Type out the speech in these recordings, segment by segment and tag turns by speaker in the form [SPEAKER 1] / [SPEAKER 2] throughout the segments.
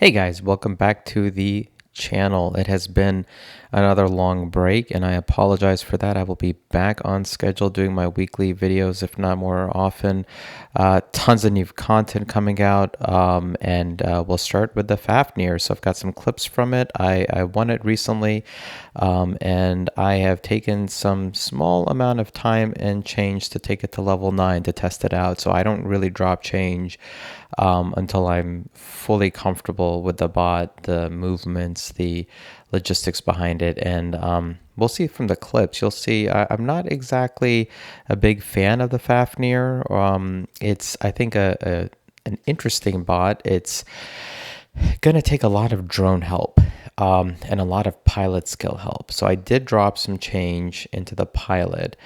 [SPEAKER 1] Hey guys, welcome back to the channel. It has been another long break and I apologize for that. I will be back on schedule doing my weekly videos, if not more often. Tons of new content coming out, and we'll start with the Fafnir. So I've got some clips from it. I won it recently, and I have taken some small amount of time and change to take it to level 9 to test it out. So I don't really drop change until I'm fully comfortable with the bot, the movements, the logistics behind it. And we'll see from the clips. You'll see I'm not exactly a big fan of the Fafnir. It's, I think, an interesting bot. It's going to take a lot of drone help and a lot of pilot skill help. So I did drop some change into the pilot.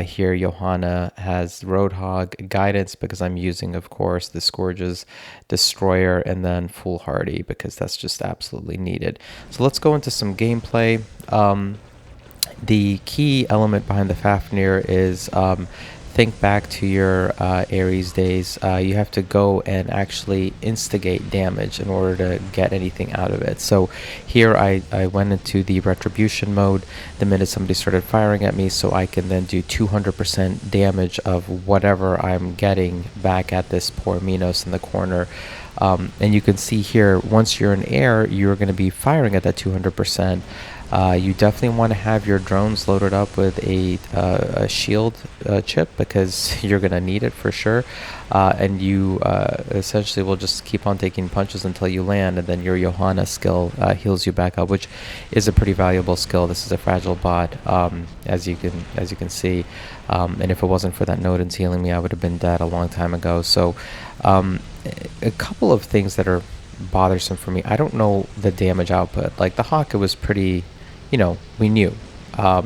[SPEAKER 1] Here, Johanna has Roadhog guidance because I'm using, of course, the Scourge's Destroyer and then Foolhardy because that's just absolutely needed. So let's go into some gameplay. The key element behind the Fafnir is think back to your Ares days. You have to go and actually instigate damage in order to get anything out of it. So here I went into the retribution mode the minute somebody started firing at me, so I can then do 200% damage of whatever I'm getting back at this poor Minos in the corner. And you can see here, once you're in air, you're going to be firing at that 200%. You definitely want to have your drones loaded up with a shield chip because you're going to need it for sure. And you essentially will just keep on taking punches until you land, and then your Johanna skill heals you back up, which is a pretty valuable skill. This is a fragile bot, as you can see. And if it wasn't for that Nodens healing me, I would have been dead a long time ago. So a couple of things that are bothersome for me. I don't know the damage output. Like the Hawk, it was pretty, we knew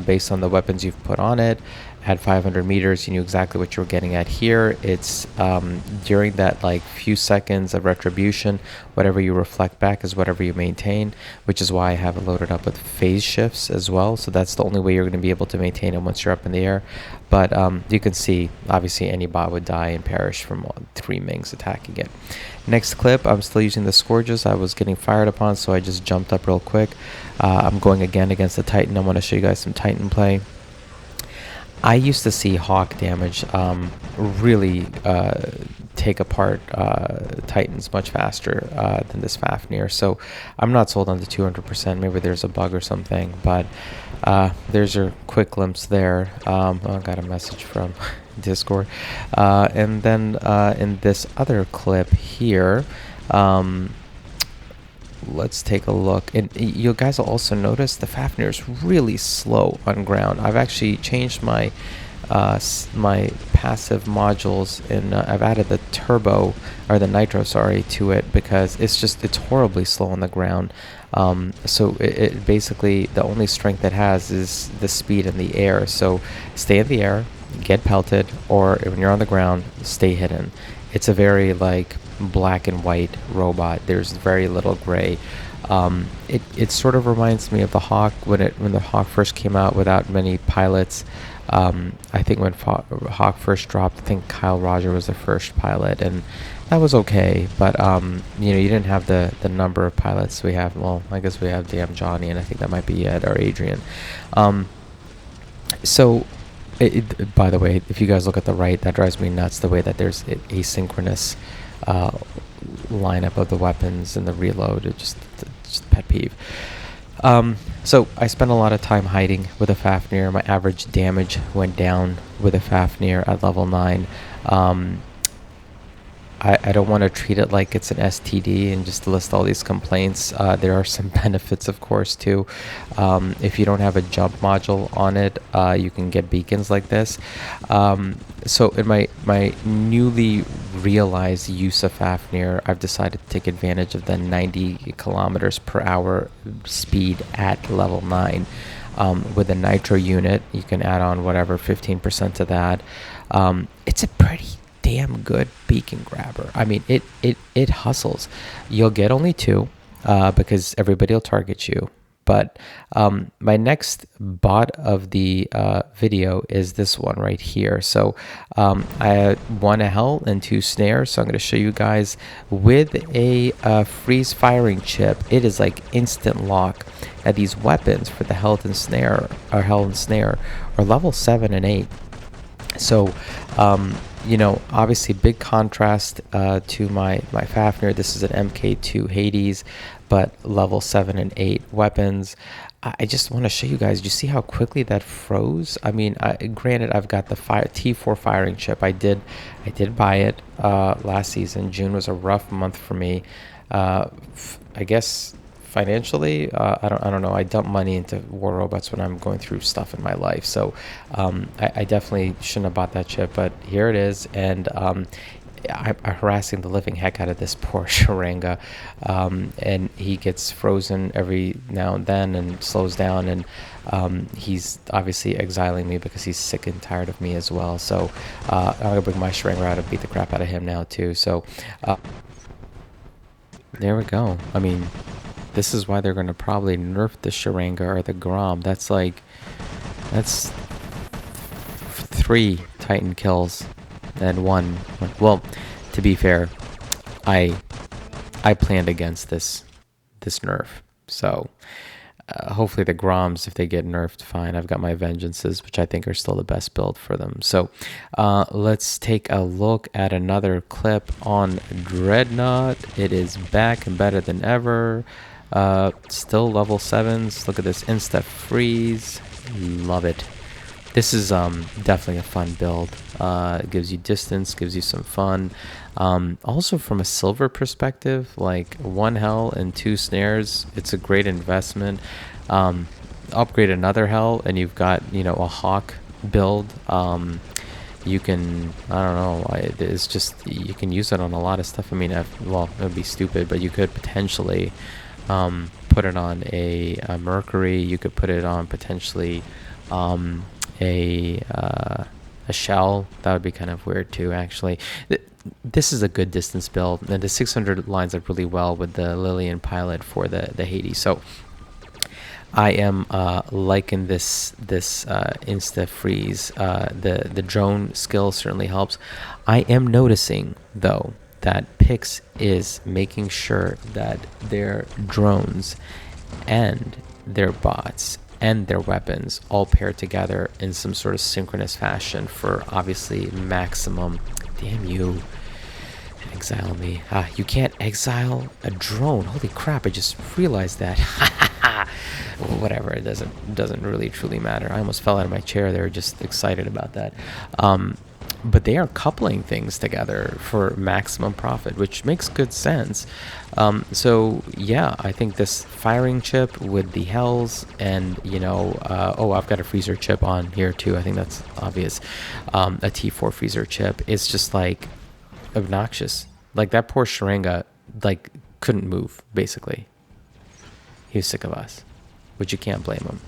[SPEAKER 1] based on the weapons you've put on it. At 500 meters, you knew exactly what you were getting at. Here it's during that like few seconds of retribution, whatever you reflect back is whatever you maintain, which is why I have it loaded up with phase shifts as well. So that's the only way you're going to be able to maintain it once you're up in the air. But you can see, obviously, any bot would die and perish from 3 Mings attacking it. Next clip, I'm still using the Scourges. I was getting fired upon, so I just jumped up real quick. I'm going again against the Titan. I want to show you guys some Titan play. I used to see Hawk damage really take apart Titans much faster than this Fafnir. So I'm not sold on the 200%. Maybe there's a bug or something. But there's your quick glimpse there. I got a message from Discord. And then in this other clip here, let's take a look. And you guys will also notice the Fafnir is really slow on ground. I've actually changed my my passive modules, and I've added the turbo, or the nitro, sorry, to it because it's horribly slow on the ground. So it basically, the only strength it has is the speed in the air. So stay in the air, get pelted, or when you're on the ground, stay hidden. It's a very like black and white robot. There's very little gray. It sort of reminds me of the Hawk when the Hawk first came out without many pilots. I think when Hawk first dropped, I think Kyle Roger was the first pilot, and that was okay. But you didn't have the number of pilots we have. Well, I guess we have damn Johnny, and I think that might be Ed or Adrian. So. By the way, if you guys look at the right, that drives me nuts, the way that there's asynchronous lineup of the weapons and the reload. It's just pet peeve. So I spent a lot of time hiding with a Fafnir. My average damage went down with a Fafnir at level 9. I don't want to treat it like it's an STD and just list all these complaints. There are some benefits, of course, too. If you don't have a jump module on it, you can get beacons like this. So in my newly realized use of Fafnir, I've decided to take advantage of the 90 kilometers per hour speed at level 9. With a nitro unit, you can add on whatever 15% to that. It's a pretty damn good beacon grabber. I mean, it hustles. You'll get only 2 because everybody will target you, But my next bot of the video is this one right here. So I won a Hel and 2 snares. So I'm going to show you guys with a freeze firing chip. It is like instant lock. Now these weapons for the Hel and Snaer are level 7 and 8. So, you know, obviously big contrast to my Fafnir. This is an MK2 Hades, but level 7 and 8 weapons. I just want to show you guys, do you see how quickly that froze? I mean, granted, I've got the T4 firing chip. I did buy it last season. June was a rough month for me. I guess financially, I don't know. I dump money into war robots when I'm going through stuff in my life. So I definitely shouldn't have bought that chip, but here it is. And I'm harassing the living heck out of this poor Sharanga, and he gets frozen every now and then and slows down, and he's obviously exiling me because he's sick and tired of me as well. So I'm gonna bring my Sharanga out and beat the crap out of him now too. So there we go. I mean, this is why they're going to probably nerf the Sharanga or the Grom. That's 3 Titan kills and 1. Well, to be fair, I planned against this nerf. So hopefully the Groms, if they get nerfed, fine. I've got my Vengeances, which I think are still the best build for them. So let's take a look at another clip on Dreadnought. It is back and better than ever. Still level 7s. Look at this insta freeze. Love it. This is definitely a fun build. It gives you distance, gives you some fun. Also from a silver perspective, like 1 Hel and 2 snares, it's a great investment. Upgrade another Hel and you've got, you know, a Hawk build. You can, I don't know, it's just, you can use it on a lot of stuff. I mean, well, it would be stupid, but you could potentially put it on a Mercury. You could put it on potentially a Shell. That would be kind of weird too, actually. This is a good distance build, and the 600 lines up really well with the Lillian pilot for the Hades. So I am liking this insta freeze. The drone skill certainly helps. I am noticing though that Pix is making sure that their drones and their bots and their weapons all pair together in some sort of synchronous fashion for obviously maximum. Damn you. Exile me. You can't exile a drone. Holy crap, I just realized that. Whatever, it doesn't really truly matter. I almost fell out of my chair there, just excited about that. But they are coupling things together for maximum profit, which makes good sense. So yeah, I think this firing chip with the Hels and, you know, oh, I've got a freezer chip on here too. I think that's obvious. A T4 freezer chip. It's just like obnoxious. Like that poor Sharanga, like couldn't move basically. He was sick of us, which you can't blame him.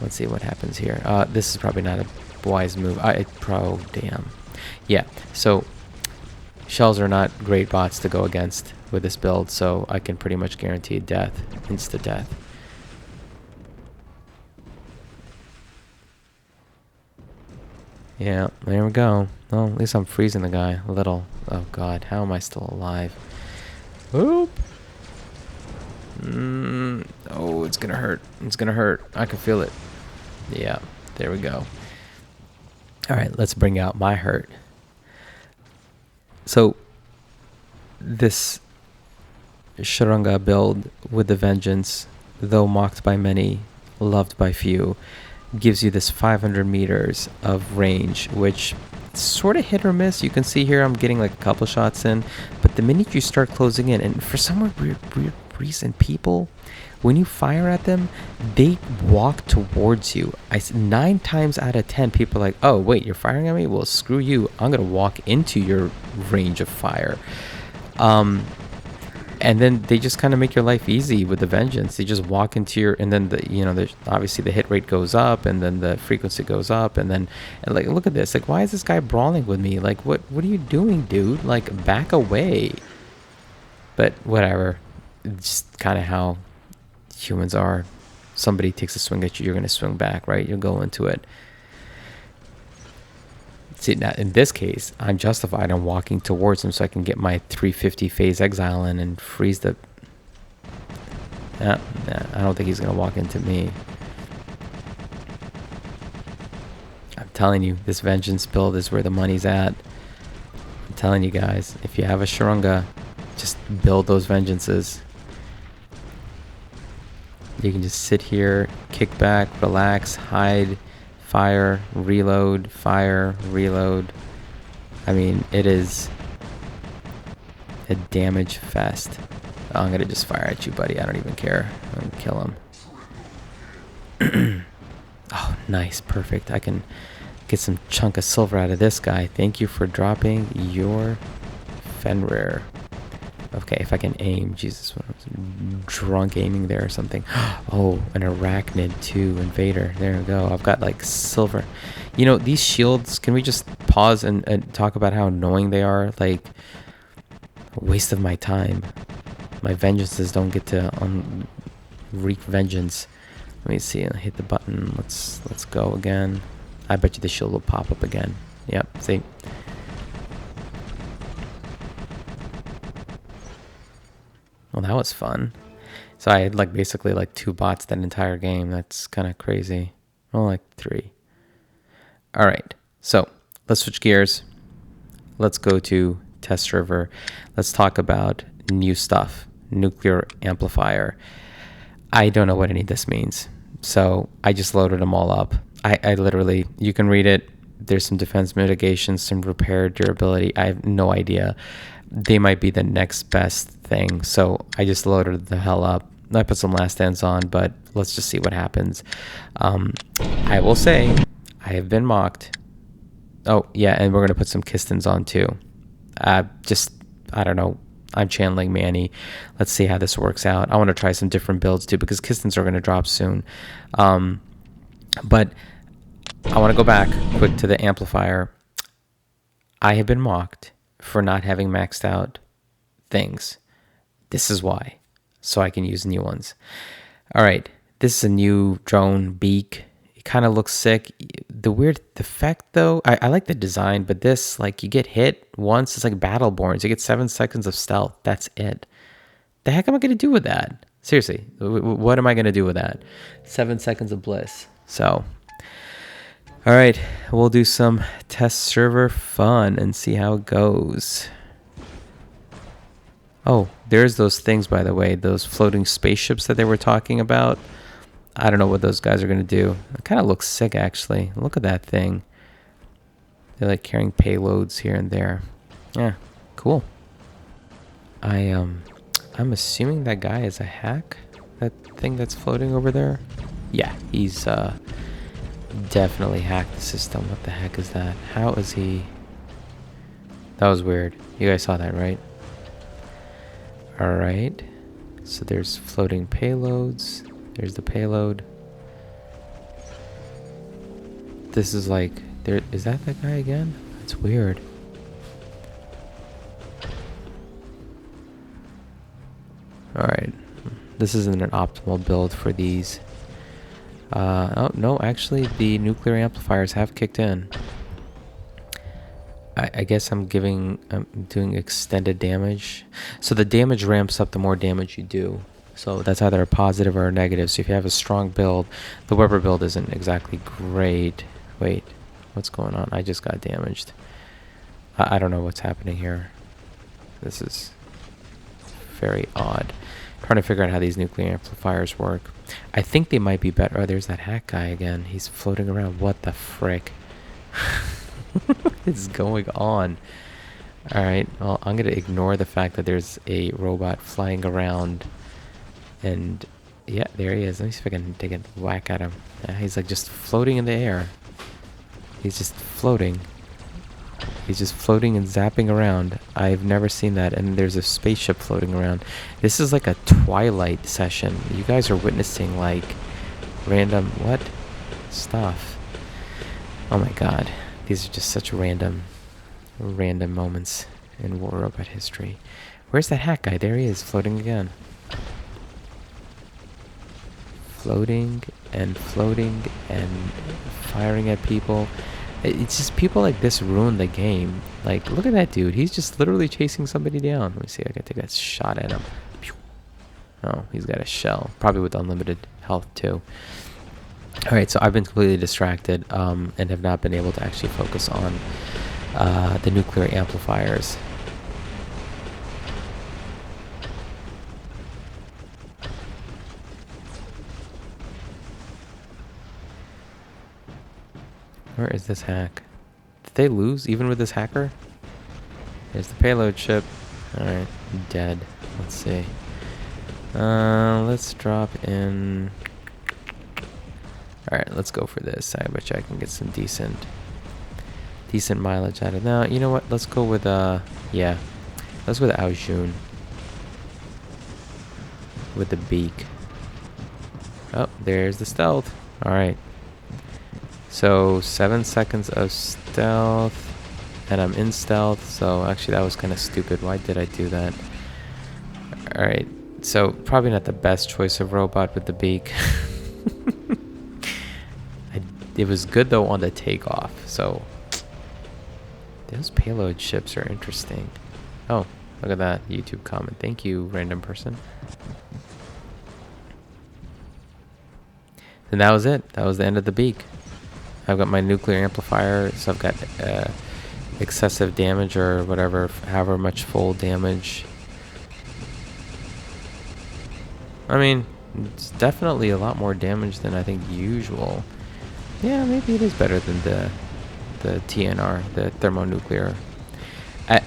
[SPEAKER 1] Let's see what happens here. This is probably not a wise move. Damn. Yeah, so shells are not great bots to go against with this build, so I can pretty much guarantee death, insta death. Yeah, there we go. Well, at least I'm freezing the guy a little. Oh god, how am I still alive? Oop. Oh, it's gonna hurt. It's gonna hurt. I can feel it. Yeah, there we go. Alright, let's bring out my hurt. So, this Sharanga build with the Vengeance, though mocked by many, loved by few, gives you this 500 meters of range, which sort of hit or miss. You can see here I'm getting like a couple shots in, but the minute you start closing in, and for some weird reason, people, when you fire at them, they walk towards you. 9 times out of 10, people are like, oh wait, you're firing at me? Well, screw you, I'm gonna walk into your range of fire. And then they just kind of make your life easy with the Vengeance. They just walk into your, and then obviously the hit rate goes up, and then the frequency goes up, and like, look at this. Like, why is this guy brawling with me? Like, what are you doing, dude? Like, back away. But whatever. It's just kind of how humans are. Somebody takes a swing at you, you're going to swing back, right? You'll go into it. See, now in this case, I'm justified on walking towards him so I can get my 350 phase exile in and freeze the... Nah, I don't think he's going to walk into me. I'm telling you, this vengeance build is where the money's at. I'm telling you guys, if you have a Sharanga, just build those vengeances. You can just sit here, kick back, relax, hide, fire, reload, fire, reload. I mean, it is a damage fest. Oh, I'm gonna just fire at you, buddy. I don't even care. I'm gonna kill him. Oh, nice, perfect. I can get some chunk of silver out of this guy. Thank you for dropping your Fafnir. Okay, if I can aim. Jesus, I was drunk aiming there or something. Oh, an arachnid too, invader. There we go. I've got like silver. You know, these shields, can we just pause and talk about how annoying they are? Like, a waste of my time. My vengeances don't get to wreak vengeance. Let me see. Hit the button. Let's go again. I bet you the shield will pop up again. Yep, see? Well, that was fun. So I had like basically like 2 bots that entire game. That's kind of crazy. Well, like 3. All right. So let's switch gears. Let's go to test server. Let's talk about new stuff. Nuclear amplifier. I don't know what any of this means. So I just loaded them all up. I literally, you can read it. There's some defense mitigation, some repair durability. I have no idea. They might be the next best thing. So I just loaded the hell up. I put some last stands on, but let's just see what happens. I will say I have been mocked. Oh, yeah, and we're going to put some Kistens on too. I don't know. I'm channeling Manny. Let's see how this works out. I want to try some different builds too because Kistens are going to drop soon. But I want to go back quick to the amplifier. I have been mocked for not having maxed out things. This is why. So I can use new ones. All right. This is a new drone beak. It kind of looks sick. The weird effect though, I like the design, but this, like, you get hit once, it's like Battleborns. You get 7 seconds of stealth. That's it. The heck am I going to do with that? Seriously, what am I going to do with that? 7 seconds of bliss. So, all right, we'll do some test server fun and see how it goes. Oh, there's those things, by the way, those floating spaceships that they were talking about. I don't know what those guys are going to do. It kind of looks sick, actually. Look at that thing. They're like carrying payloads here and there. Yeah, cool. I'm assuming that guy is a hack. That thing that's floating over there. Yeah, he's definitely hacked the system. What the heck is that? How is he? That was weird. You guys saw that, right? All right. So there's floating payloads. There's the payload. This is like, there is that guy again? That's weird. All right. This isn't an optimal build for these. Oh no, actually the nuclear amplifiers have kicked in. I guess I'm doing extended damage. So the damage ramps up the more damage you do. So that's either a positive or a negative. So if you have a strong build, the Weber build isn't exactly great. Wait, what's going on? I just got damaged. I don't know what's happening here. This is very odd. Trying to figure out how these nuclear amplifiers work. I think they might be better. Oh, there's that hack guy again. He's floating around. What the frick? What is going on? Alright, well, I'm going to ignore the fact that there's a robot flying around. And, yeah, there he is. Let me see if I can take a whack at him. He's like just floating in the air. He's just floating. He's just floating and zapping around. I've never seen that. And there's a spaceship floating around. This is like a Twilight session. You guys are witnessing like random, what? Stuff. Oh my god. These are just such random moments in War Robot history. Where's that hack guy? There he is, floating again. floating and floating and firing at people. It's just people like this ruin the game. Like, look at that dude. He's just literally chasing somebody down. Let me see. I can take a shot at him. Oh, he's got a shell. Probably with unlimited health, too. Alright, so I've been completely distracted and have not been able to actually focus on the nuclear amplifiers. Where is this hack? Did they lose even with this hacker? There's the payload ship. Alright, dead. Let's see. Let's drop in. Alright, let's go for this. I bet you I can get some decent mileage out of that. You know what? Let's go with yeah. Let's go with Aojun. With the beak. Oh, there's the stealth. Alright. So 7 seconds of stealth, and I'm in stealth, so actually that was kind of stupid. Why did I do that? Alright, so probably not the best choice of robot with the beak. It was good though on the takeoff, so those payload ships are interesting. Oh, look at that YouTube comment. Thank you, random person. And that was it. That was the end of the beak. I've got my nuclear amplifier, so I've got excessive damage or whatever, however much full damage. I mean, it's definitely a lot more damage than I think usual. Yeah, maybe it is better than the TNR, the thermonuclear.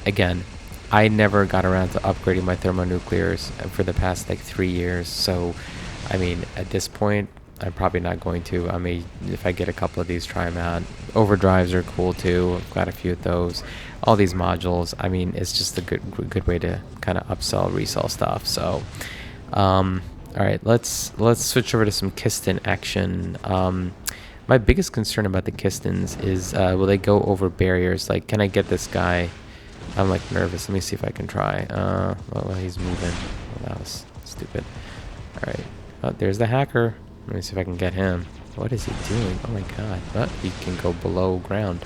[SPEAKER 1] Again, I never got around to upgrading my thermonuclears for the past like 3 years, so I mean, at this point, I'm probably not going to. I mean, if I get a couple of these, try them out. Overdrives are cool too. I've got a few of those. All these modules. I mean, it's just a good way to kind of upsell, resell stuff. So, all right, let's switch over to some Kisten action. My biggest concern about the Kistens is will they go over barriers? Like, can I get this guy? I'm like nervous. Let me see if I can try. Well, he's moving. Well, that was stupid. All right. Oh, there's the hacker. Let me see if I can get him. What is he doing? Oh my god. Oh, he can go below ground.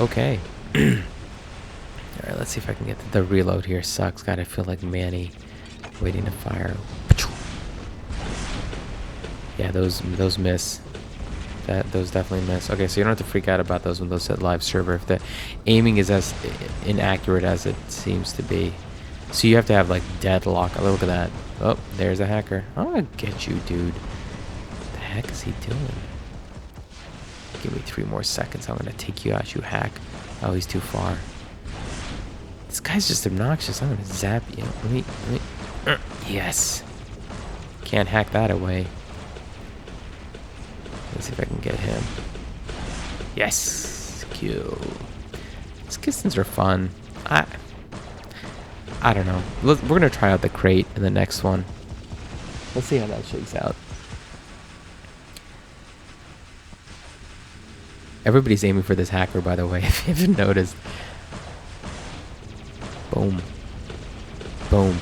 [SPEAKER 1] Okay. Alright, let's see if I can get the reload here. Sucks. God, I feel like Manny waiting to fire. Yeah, those miss. Those definitely miss. Okay, so you don't have to freak out about those when those hit live server. If the aiming is as inaccurate as it seems to be. So you have to have like deadlock. Oh, look at that. Oh, there's a hacker. I'm gonna get you, dude. What the heck is he doing? Give me 3 more seconds. I'm gonna take you out, you hack. Oh, he's too far. This guy's just obnoxious. I'm gonna zap you. Let me. Yes. Can't hack that away. Let's see if I can get him. Yes. Kill. These Kistens are fun. I don't know. We're gonna try out the Krait in the next one. Let's see how that shakes out. Everybody's aiming for this hacker, by the way, if you haven't noticed. Boom. Boom.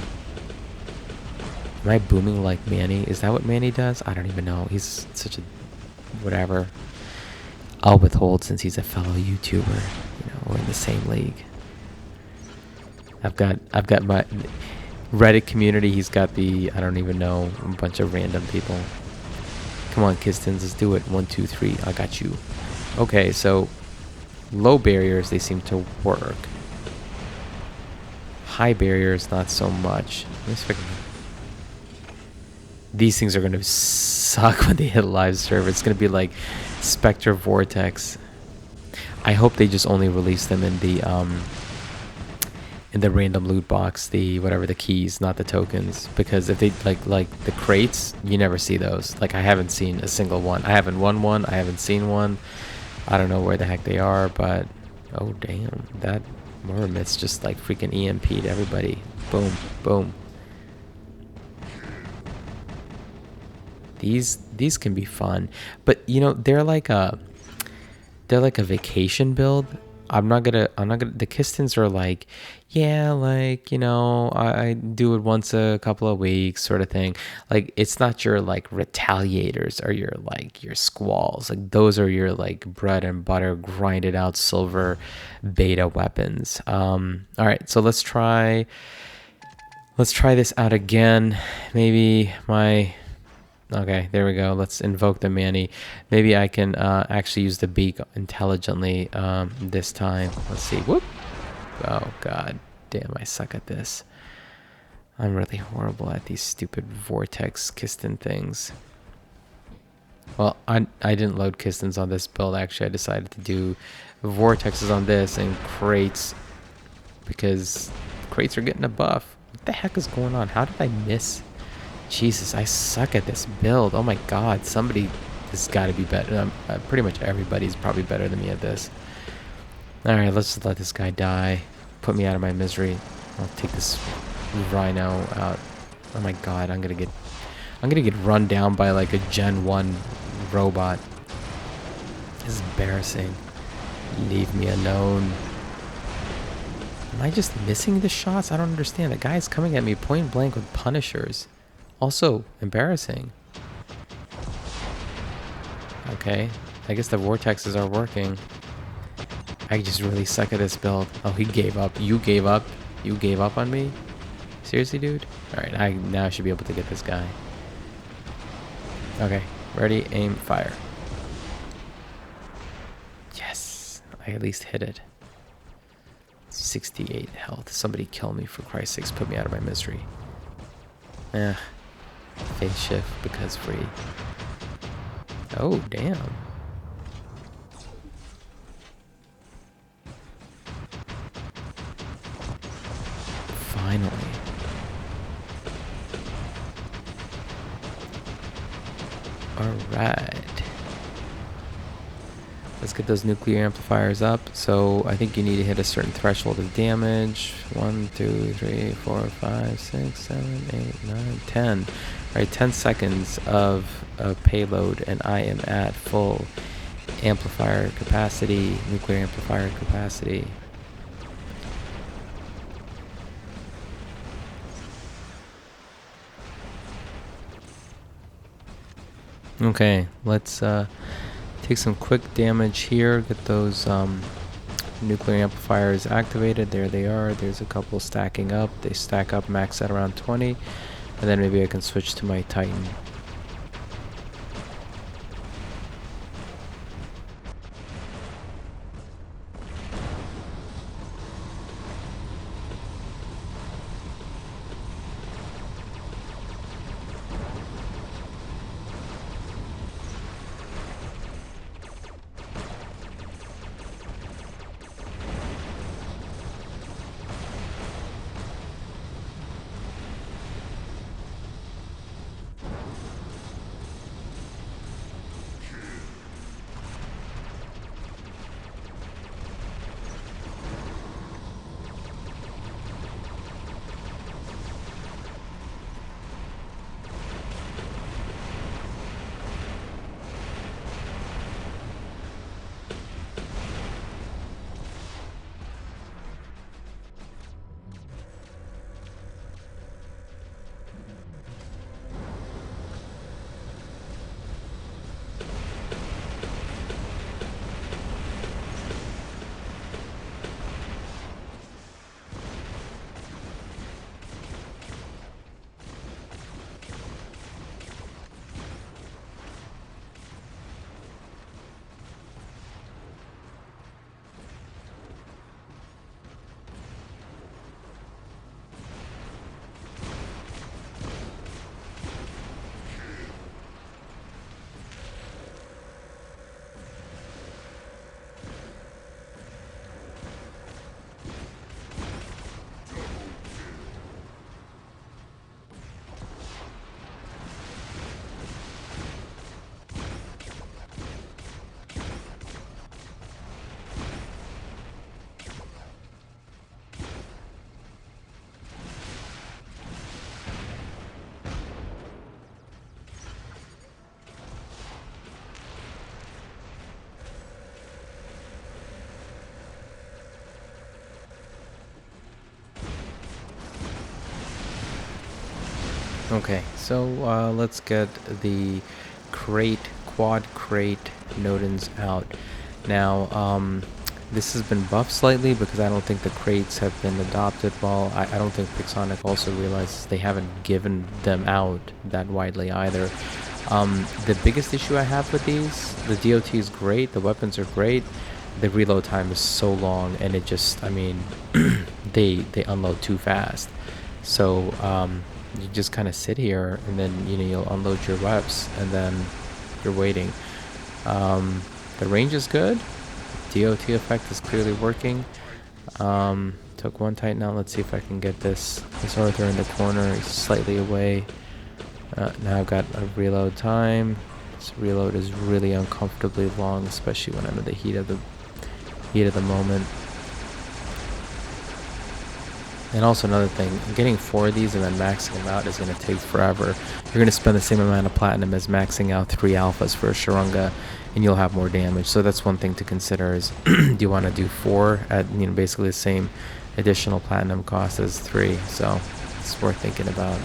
[SPEAKER 1] Am I booming like Manny? Is that what Manny does? I don't even know. He's such a whatever. I'll withhold since he's a fellow YouTuber. You know, we're in the same league. I've got my Reddit community. He's got the, I don't even know, a bunch of random people. Come on, Kistens, let's do it. 1, 2, 3. I got you. Okay, so low barriers, they seem to work. High barriers, not so much. Let me see if I can... These things are going to suck when they hit live server. It's going to be like Spectre Vortex. I hope they just only release them in the random loot box, the whatever, the keys, not the tokens, because if they like the crates, you never see those. Like, I haven't seen a single one. I haven't won one. I haven't seen one. I don't know where the heck they are, but oh damn, that Murmit's just like freaking EMP'd everybody. Boom, boom. These can be fun, but you know, they're like a vacation build. the Kistens are like, yeah, like, I do it once a couple of weeks sort of thing. Like, it's not your like retaliators or your squalls. Like, those are your like bread and butter grinded out silver beta weapons. All right, so let's try this out again. Maybe okay, there we go. Let's invoke the Manny. Maybe I can actually use the beak intelligently this time. Let's see. Whoop. Oh, God. Damn, I suck at this. I'm really horrible at these stupid vortex Kisten things. Well, I didn't load Kistens on this build. Actually, I decided to do vortexes on this and Kraits because Kraits are getting a buff. What the heck is going on? How did I miss? Jesus, I suck at this build. Oh my God, somebody has got to be better. Pretty much everybody's probably better than me at this. All right, let's just let this guy die. Put me out of my misery. I'll take this rhino out. Oh my God, I'm gonna get run down by like a Gen 1 robot. This is embarrassing. Leave me alone. Am I just missing the shots? I don't understand. The guy's coming at me point blank with punishers. Also embarrassing. Okay, I guess the vortexes are working. I just really suck at this build. Oh, he gave up. You gave up. You gave up on me? Seriously, dude? Alright, I now should be able to get this guy. Okay, ready, aim, fire. Yes, I at least hit it. 68 health. Somebody kill me, for Christ's sakes. Put me out of my misery. Phase shift because free. Oh, damn. Finally. Alright. Let's get those nuclear amplifiers up. So I think you need to hit a certain threshold of damage. 1, 2, 3, 4, 5, 6, 7, 8, 9, 10. Alright, 10 seconds of payload, and I am at full amplifier capacity, nuclear amplifier capacity. Okay, let's take some quick damage here. Get those nuclear amplifiers activated. There they are. There's a couple stacking up. They stack up max at around 20. And then maybe I can switch to my Titan. Okay, so let's get the quad crate Nodens out. Now, this has been buffed slightly because I don't think the crates have been adopted well. I don't think Pixonic also realizes they haven't given them out that widely either. The biggest issue I have with these, the DOT is great, the weapons are great, the reload time is so long, and it just, I mean, they unload too fast. So you just kind of sit here, and then you'll unload your reps, and then you're waiting. The range is good. DOT effect is clearly working. Took one Titan out. Let's see if I can get this Arthur in the corner. He's slightly away. Now I've got a reload time. This reload is really uncomfortably long, especially when I'm in the heat of the moment. And also another thing, getting 4 of these and then maxing them out is going to take forever. You're going to spend the same amount of platinum as maxing out 3 alphas for a Sharanga, and you'll have more damage. So that's one thing to consider is, do you want to do 4 at basically the same additional platinum cost as 3? So it's worth thinking about.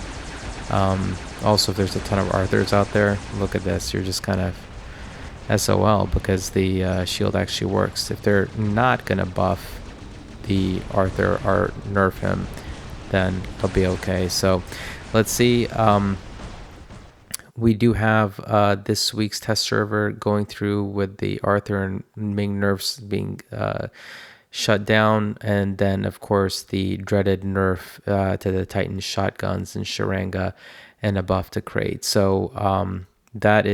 [SPEAKER 1] Also, if there's a ton of Arthurs out there, look at this. You're just kind of SOL because the shield actually works. If they're not going to buff the Arthur or nerf him, then he'll be okay. So let's see. We do have this week's test server going through with the Arthur and Ming nerfs being shut down, and then of course the dreaded nerf to the Titan shotguns and Sharanga and a buff to Krait. So that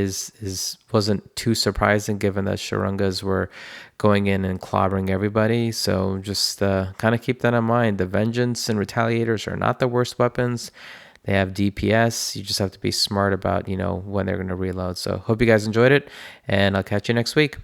[SPEAKER 1] wasn't too surprising given that Sharangas were going in and clobbering everybody. So just kind of keep that in mind. The Vengeance and Retaliators are not the worst weapons. They have DPS. You just have to be smart about when they're going to reload. So hope you guys enjoyed it, and I'll catch you next week.